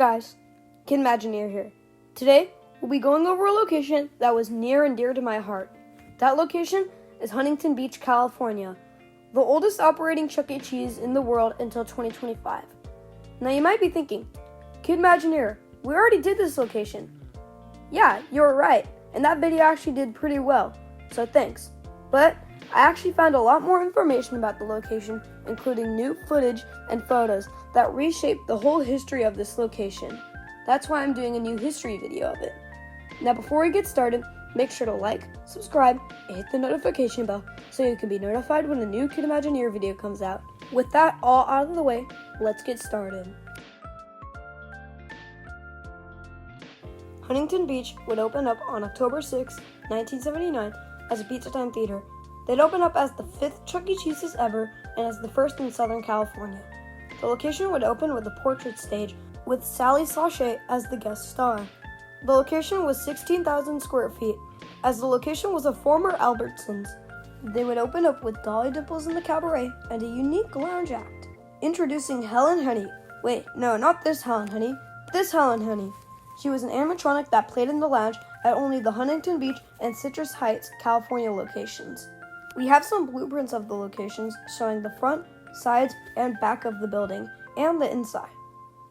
guys, Kid Imagineer here. Today, we'll be going over a location that was near and dear to my heart. That location is Huntington Beach, California, the oldest operating Chuck E. Cheese in the world until 2025. Now you might be thinking, Kid Imagineer, we already did this location. Yeah, you're right, and that video actually did pretty well, so thanks. But I actually found a lot more information about the location, including new footage and photos that reshape the whole history of this location. That's why I'm doing a new history video of it. Now before we get started, make sure to like, subscribe, and hit the notification bell so you can be notified when a new Kid Imagineer video comes out. With that all out of the way, let's get started. Huntington Beach would open up on October 6, 1979 as a Pizza Time theater. They'd open up as the 5th Chuck E. Cheese's ever and as the first in Southern California. The location would open with a portrait stage with Sally Sachet as the guest star. The location was 16,000 square feet, as the location was a former Albertsons. They would open up with Dolly Dimples in the cabaret and a unique lounge act. Introducing Helen Honey. Wait, no, not this Helen Honey. This Helen Honey. She was an animatronic that played in the lounge at only the Huntington Beach and Citrus Heights, California locations. We have some blueprints of the locations showing the front, sides, and back of the building, and the inside.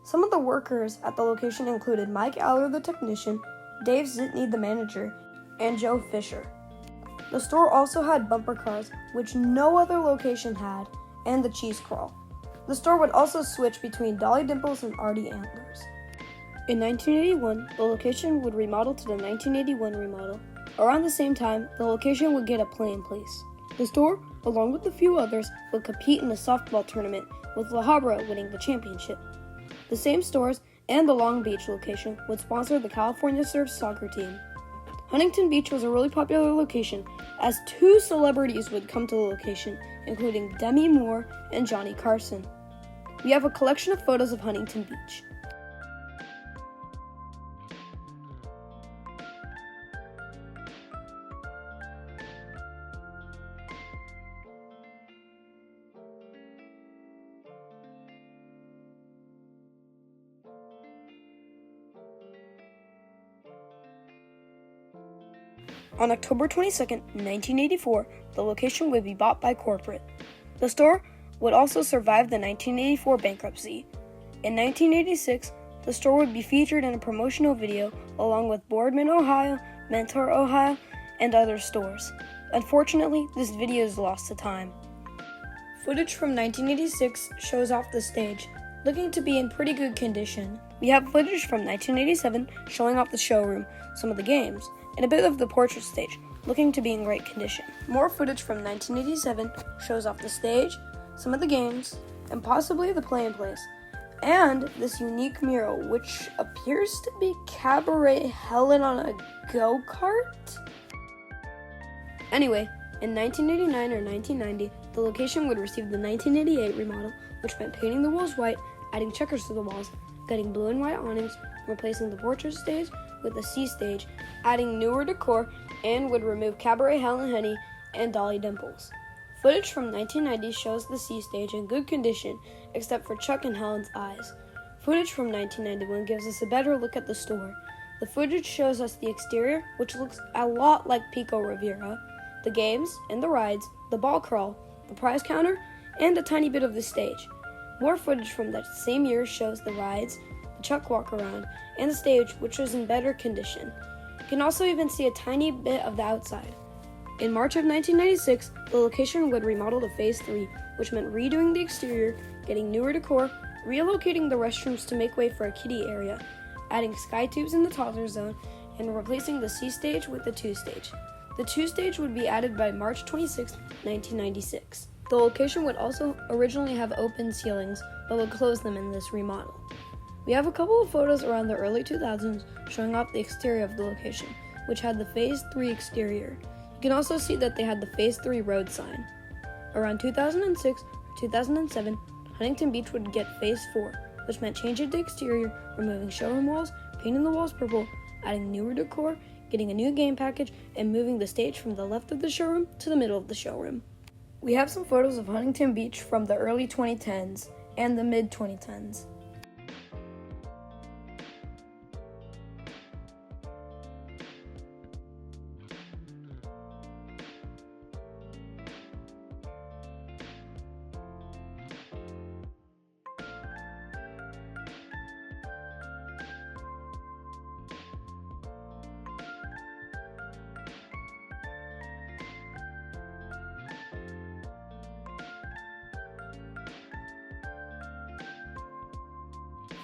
Some of the workers at the location included Mike Aller, the technician, Dave Zitney, the manager, and Joe Fisher. The store also had bumper cars, which no other location had, and the cheese crawl. The store would also switch between Dolly Dimples and Artie Antlers. In 1981, the location would remodel to the 1981 remodel. Around the same time, the location would get a play in place. The store, along with a few others, would compete in a softball tournament, with La Habra winning the championship. The same stores and the Long Beach location would sponsor the California Surf soccer team. Huntington Beach was a really popular location, as 2 celebrities would come to the location, including Demi Moore and Johnny Carson. We have a collection of photos of Huntington Beach. On October 22, 1984, the location would be bought by corporate. The store would also survive the 1984 bankruptcy. In 1986, the store would be featured in a promotional video along with Boardman, Ohio, Mentor, Ohio, and other stores. Unfortunately, this video is lost to time. Footage from 1986 shows off the stage, looking to be in pretty good condition. We have footage from 1987 showing off the showroom, some of the games, and a bit of the portrait stage, looking to be in great condition. More footage from 1987 shows off the stage, some of the games, and possibly the play in place, and this unique mural, which appears to be Cabaret Helen on a go-kart? Anyway, in 1989 or 1990, the location would receive the 1988 remodel, which meant painting the walls white, adding checkers to the walls, getting blue and white awnings, replacing the portrait stage with a C stage, adding newer decor, and would remove Cabaret Helen Honey and Dolly Dimples. Footage from 1990 shows the C stage in good condition, except for Chuck and Helen's eyes. Footage from 1991 gives us a better look at the store. The footage shows us the exterior, which looks a lot like Pico Rivera, the games and the rides, the ball crawl, the prize counter, and a tiny bit of the stage. More footage from that same year shows the rides, the Chuck walk around, and the stage, which was in better condition. You can also even see a tiny bit of the outside. In March of 1996, the location would remodel to Phase 3, which meant redoing the exterior, getting newer decor, relocating the restrooms to make way for a kiddie area, adding sky tubes in the toddler zone, and replacing the C stage with the 2 stage. The 2 stage would be added by March 26, 1996. The location would also originally have open ceilings, but would close them in this remodel. We have a couple of photos around the early 2000s showing off the exterior of the location, which had the Phase 3 exterior. You can also see that they had the Phase 3 road sign. Around 2006 or 2007, Huntington Beach would get Phase 4, which meant changing the exterior, removing showroom walls, painting the walls purple, adding newer decor, getting a new game package, and moving the stage from the left of the showroom to the middle of the showroom. We have some photos of Huntington Beach from the early 2010s and the mid-2010s.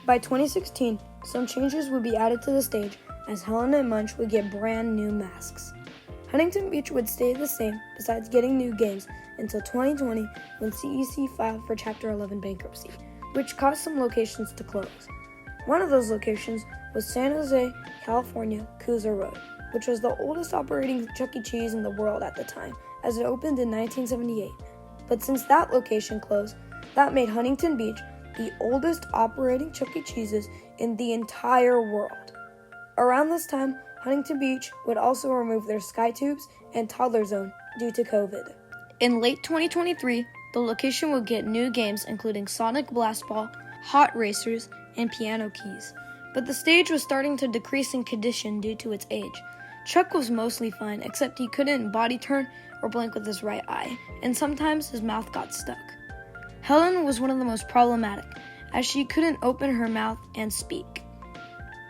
By 2016, some changes would be added to the stage as Helen and Munch would get brand new masks. Huntington Beach would stay the same besides getting new games until 2020 when CEC filed for Chapter 11 bankruptcy, which caused some locations to close. One of those locations was San Jose, California, Coosa Road, which was the oldest operating Chuck E. Cheese in the world at the time, as it opened in 1978. But since that location closed, that made Huntington Beach the oldest operating Chuck E. Cheese's in the entire world. Around this time, Huntington Beach would also remove their Sky Tubes and Toddler Zone due to COVID. In late 2023, the location would get new games including Sonic Blast Ball, Hot Racers, and Piano Keys. But the stage was starting to decrease in condition due to its age. Chuck was mostly fine, except he couldn't body turn or blink with his right eye, and sometimes his mouth got stuck. Helen was one of the most problematic, as she couldn't open her mouth and speak.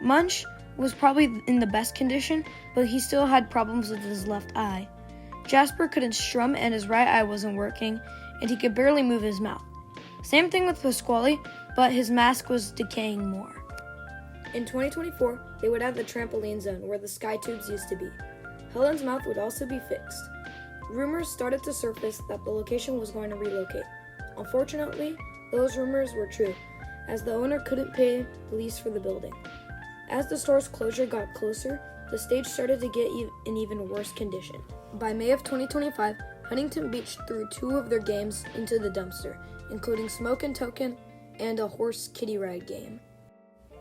Munch was probably in the best condition, but he still had problems with his left eye. Jasper couldn't strum and his right eye wasn't working, and he could barely move his mouth. Same thing with Pasquale, but his mask was decaying more. In 2024, they would add the trampoline zone where the Sky Tubes used to be. Helen's mouth would also be fixed. Rumors started to surface that the location was going to relocate. Unfortunately, those rumors were true, as the owner couldn't pay the lease for the building. As the store's closure got closer, the stage started to get in even worse condition. By May of 2025, Huntington Beach threw 2 of their games into the dumpster, including Smoke and Token and a horse kiddie ride game.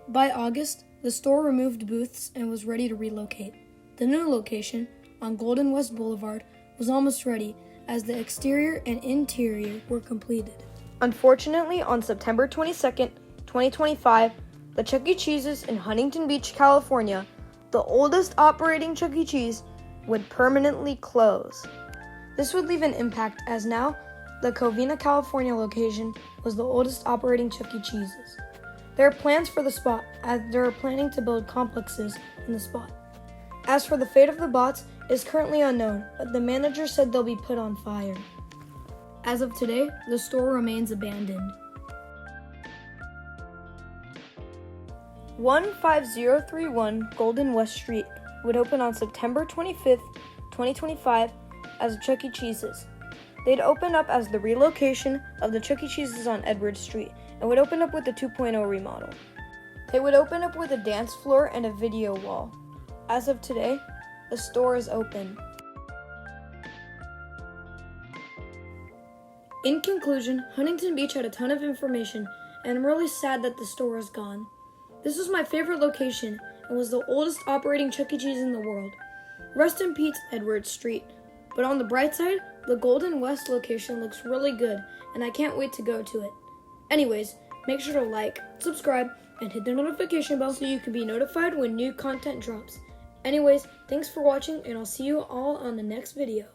By August, the store removed booths and was ready to relocate. The new location, on Golden West Boulevard, was almost ready, as the exterior and interior were completed. Unfortunately, on September 22nd, 2025, the Chuck E. Cheese's in Huntington Beach, California, the oldest operating Chuck E. Cheese, would permanently close. This would leave an impact, as now the Covina, California location was the oldest operating Chuck E. Cheese's. There are plans for the spot, as they are planning to build complexes in the spot. As for the fate of the bots, it is currently unknown, but the manager said they'll be put on fire. As of today, the store remains abandoned. 15031 Golden West Street would open on September 25th, 2025 as Chuck E. Cheese's. They'd open up as the relocation of the Chuck E. Cheese's on Edward Street and would open up with the 2.0 remodel. They would open up with a dance floor and a video wall. As of today, the store is open. In conclusion, Huntington Beach had a ton of information, and I'm really sad that the store is gone. This was my favorite location and was the oldest operating Chuck E. Cheese in the world. Rest in peace, Edward Street. But on the bright side, the Golden West location looks really good, and I can't wait to go to it. Anyways, make sure to like, subscribe, and hit the notification bell so you can be notified when new content drops. Anyways, thanks for watching, and I'll see you all on the next video.